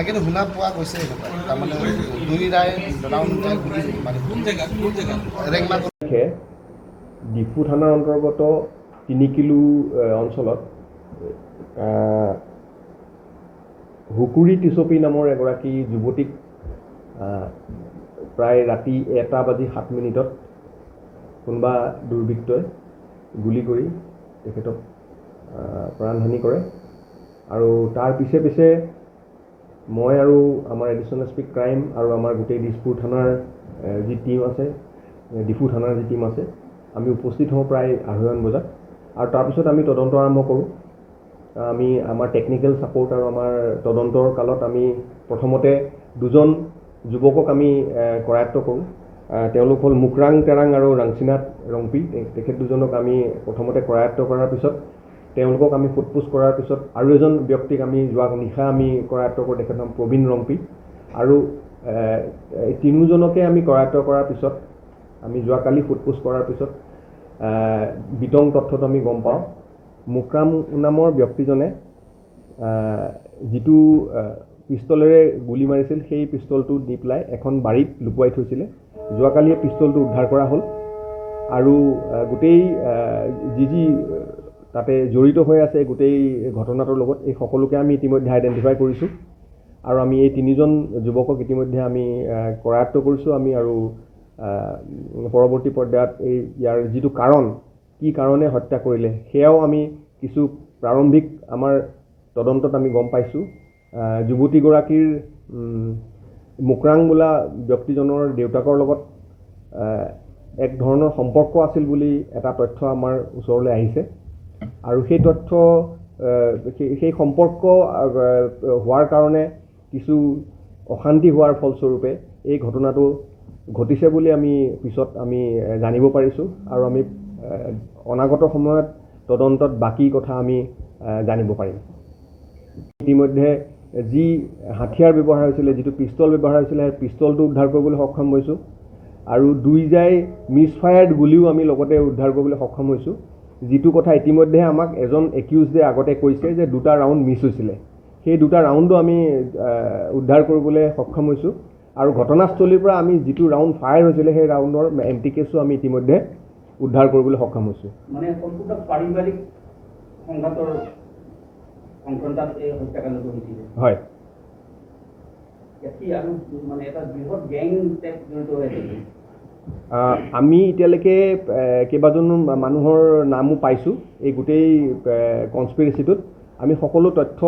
এনেকৈতো শুনা পোৱা গৈছে তাৰমানে দুই ৰাউণ্ড ডিফু থানাৰ অন্তৰ্গত 3 কিলো অঞ্চলত হুকুৰি টিচপি নামৰ এগৰাকী যুৱতীক প্ৰায় ৰাতি 1:07 কোনোবা দুৰ্বৃত্তই গুলি কৰি তেখেতক প্ৰাণহানি কৰে আৰু তাৰ পিছে পিছে মই আৰু আমাৰ এডিশ্যনেল এছ পি ক্ৰাইম আৰু আমাৰ গোটেই দিছপুৰ থানাৰ যি টীম আছে ডিফু থানাৰ যি টীম আছে আমি উপস্থিত হওঁ প্ৰায় 2:30 বজাত আৰু তাৰপিছত আমি তদন্ত আৰম্ভ কৰোঁ। আমি আমাৰ টেকনিকেল ছাপোৰ্ট আৰু আমাৰ তদন্তৰ কালত আমি প্ৰথমতে 2জন যুৱকক আমি কৰায়ত্ব কৰোঁ। তেওঁলোক হ'ল মুকৰাং তেৰাং আৰু ৰাংচিনাথ ৰংপি। তেখেত দুজনক আমি প্ৰথমতে কৰায়ত্ব কৰাৰ পিছত তেওঁলোকক আমি সোধপোছ কৰাৰ পিছত আৰু এজন ব্যক্তিক আমি যোৱা নিশা আমি কৰায়ত্ব কৰোঁ। তেখেতৰ নাম প্ৰবীণ ৰংপি আৰু তিনিওজনকে আমি কৰায়ত্ব কৰাৰ পিছত আমি যোৱাকালি সোধপোছ কৰাৰ পিছত বিতং তথ্যটো আমি গম পাওঁ। মুকৰাম নামৰ ব্যক্তিজনে যিটো পিষ্টলেৰে গুলি মাৰিছিল সেই পিষ্টলটো দি পেলাই এখন বাৰীত লুকুৱাই থৈছিলে। যোৱাকালি পিষ্টলটো উদ্ধাৰ কৰা হ'ল আৰু গোটেই যি তাতে জড়িত হৈ আছে গোটেই ঘটনাটোৰ লগত এই সকলোকে আমি ইতিমধ্যে আইডেণ্টিফাই কৰিছোঁ আৰু আমি এই 3জন যুৱকক ইতিমধ্যে আমি কৰায়ত্ব কৰিছোঁ। আমি আৰু পৰৱৰ্তী পৰ্যায়ত ইয়াৰ যিটো কাৰণ কি কাৰণে হত্যা কৰিলে সেয়াও আমি কিছু প্ৰাৰম্ভিক আমাৰ তদন্তত আমি গম পাইছোঁ। যুৱতীগৰাকীৰ মুকৰাং বোলা ব্যক্তিজনৰ দেউতাকৰ লগত এক ধৰণৰ সম্পৰ্ক আছিল বুলি এটা তথ্য আমাৰ ওচৰলৈ আহিছে আৰু সেই তথ্য সেই সম্পৰ্ক হোৱাৰ কাৰণে কিছু অশান্তি হোৱাৰ ফলস্বৰূপে এই ঘটনাটো ঘটিছে বুলি আমি পিছত আমি জানিব পাৰিছোঁ আৰু আমি অনাগত সময়ত তদন্তত বাকী কথা আমি জানিব পাৰিম। ইতিমধ্যে যি হাথিয়াৰ ব্যৱহাৰ হৈছিলে যিটো পিষ্টল ব্যৱহাৰ হৈছিলে সেই পিষ্টলটো উদ্ধাৰ কৰিবলৈ সক্ষম হৈছোঁ আৰু 2 মিছফায়াৰ্ড গুলিও আমি লগতে উদ্ধাৰ কৰিবলৈ সক্ষম হৈছোঁ। যিটো কথা ইতিমধ্যে আমাক এজন একিউজডে আগতে কৈছে যে 2টা ৰাউণ্ড মিছ হৈছিলে। সেই 2টা ৰাউণ্ডো আমি উদ্ধাৰ কৰিবলৈ সক্ষম হৈছোঁ আৰু ঘটনাস্থলীৰ পৰা আমি যিটো ৰাউণ্ড ফায়াৰ হৈছিলে সেই ৰাউণ্ডৰ এম্পটি কেছো আমি ইতিমধ্যে উদ্ধাৰ কৰিবলৈ সক্ষম হৈছোঁ। মানে সম্পূৰ্ণ পাৰিবাৰিক সংঘাতৰ সংঘাত এই হত্যাকাণ্ডটো হৈছিল। হয়, আৰু মানে এটা বৃহৎ গেং টাইপ জড়িত হৈ আছে। আমি এতিয়ালৈকে কেইবাজনো মানুহৰ নামো পাইছোঁ এই গোটেই কনস্পিৰেচিটোত। আমি সকলো তথ্য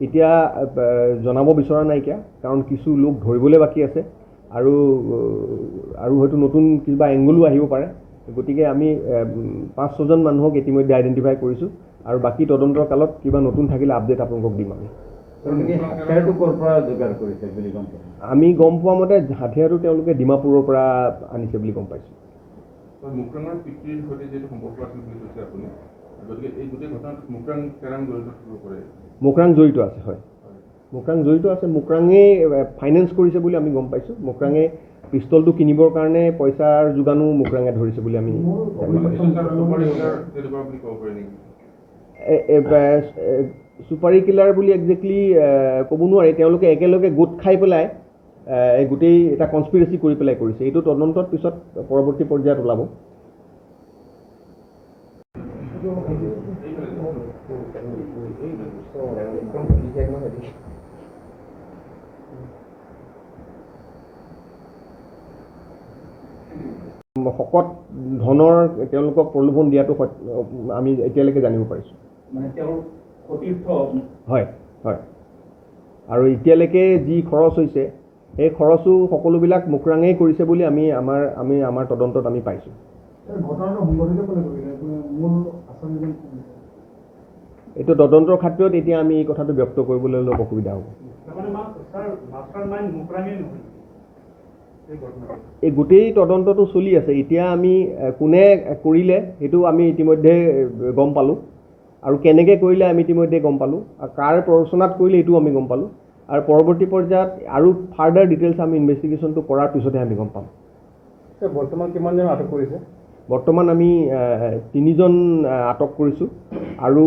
এতিয়া জনাব বিচৰা নাইকিয়া কাৰণ কিছু লোক ধৰিবলৈ বাকী আছে আৰু হয়তো নতুন কিবা এংগলো আহিব পাৰে। গতিকে আমি 5-6জন মানুহক ইতিমধ্যে আইডেণ্টিফাই কৰিছোঁ আৰু বাকী তদন্তৰ কালত কিবা নতুন থাকিলে আপডেট আপোনালোকক দিম। আমি গম পোৱা মতে হাথিয়াৰটো তেওঁলোকে ডিমাপুৰৰ পৰা আনিছে বুলি গম পাইছোঁ। মুকৰাঙৰ পিতৃৰ সৈতে যিটো সম্পৰ্ক আছিল বুলি কৈছে আপুনি, গতিকে এই গোটেই ঘটনাটোত মুকৰাং তেৰাং জড়িত থাকিব পাৰে। মুকৰাং জড়িত আছে, হয়, মুকৰাং জড়িত আছে। মুকৰাঙে ফাইনেন্স কৰিছে বুলি আমি গম পাইছোঁ। মুকৰাঙে পিষ্টলটো কিনিবৰ কাৰণে পইচাৰ যোগানো মুকৰাঙে ধৰিছে বুলি আমি চুপাৰী কিলাৰ বুলি একজেক্টলি ক'ব নোৱাৰি। তেওঁলোকে একেলগে গোট খাই পেলাই গোটেই এটা কনস্পিৰেচি কৰি পেলাই কৰিছে। এইটো তদন্তৰ পিছত পৰৱৰ্তী পৰ্যায়ত ওলাব। শকত ধনৰ তেওঁলোকক প্ৰলোভন দিয়াটো আমি এতিয়ালৈকে জানিব পাৰিছোঁ। হয়, হয়, আৰু এতিয়ালৈকে যি খৰচ হৈছে সেই খৰচো সকলোবিলাক মুকৰাঙেই কৰিছে বুলি আমি আমাৰ তদন্তত আমি পাইছোঁ। এইটো তদন্তৰ ক্ষেত্ৰত এতিয়া আমি এই কথাটো ব্যক্ত কৰিবলৈ অলপ অসুবিধা হ'ব। এই গোটেই তদন্তটো চলি আছে। এতিয়া আমি কোনে কৰিলে সেইটো আমি ইতিমধ্যে গম পালোঁ আৰু কেনেকৈ কৰিলে আমি ইতিমধ্যে গম পালোঁ আৰু কাৰ প্ৰৰোচনাত কৰিলে এইটো আমি গম পালোঁ আৰু পৰৱৰ্তী পৰ্যায়ত আৰু ফাৰ্ডাৰ ডিটেইলছ আমি ইনভেষ্টিগেশ্যনটো কৰাৰ পিছতহে আমি গম পাম। বৰ্তমান কিমানজন আটক কৰিছে? বৰ্তমান আমি 3জন আটক কৰিছোঁ আৰু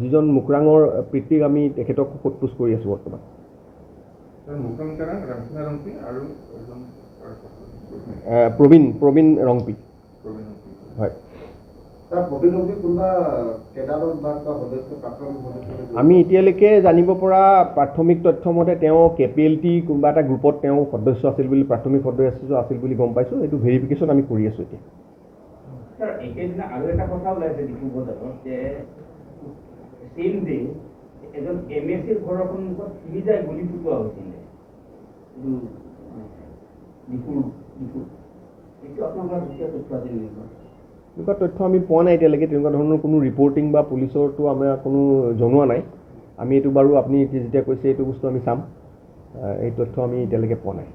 যিজন মুকৰাঙৰ পিতৃক আমি তেখেতক সোধপোছ কৰি আছোঁ বৰ্তমান। মুক্ৰাং কেৰাং, ৰামচিঙা ৰংপি আৰু এজন প্ৰবীণ ৰংপি প্ৰবীণ ৰংপি। হয়। তাৰ প্ৰতিনিধি কোনোবা কেডাৰৰ বা সদস্য প্ৰাক্তন সদস্য আমি এতিয়ালৈকে জানিব পৰা প্ৰাথমিক তথ্য মতে তেওঁ KPLT কোনোবা এটা গ্ৰুপত তেওঁ সদস্য আছিল বুলি প্ৰাথমিক সদস্য আছিল বুলি গম পাইছোঁ। এইটো ভেৰিফিকেশ্যন আমি কৰি আছোঁ এতিয়া। স্যাৰ একেদিন আৰু এটা কথা ওলাইছে ডিপু বজাৰত যে চেম ডে এজন MSCৰ ঘৰৰ সন্মুখত তিনিটা গুলি ফুটোৱা হৈছিলে ডিপুৰ এইটো আপোনালোকৰ দুখীয়া তথ্য আছিল নেকি? তেনেকুৱা তথ্য আমি পোৱা নাই এতিয়ালৈকে। তেনেকুৱা ধৰণৰ কোনো ৰিপৰ্টিং বা পুলিচৰটো আমাৰ কোনো জনোৱা নাই। আমি এইটো বাৰু আপুনি যেতিয়া কৈছে এইটো বস্তু আমি চাম। এই তথ্য আমি এতিয়ালৈকে পোৱা নাই।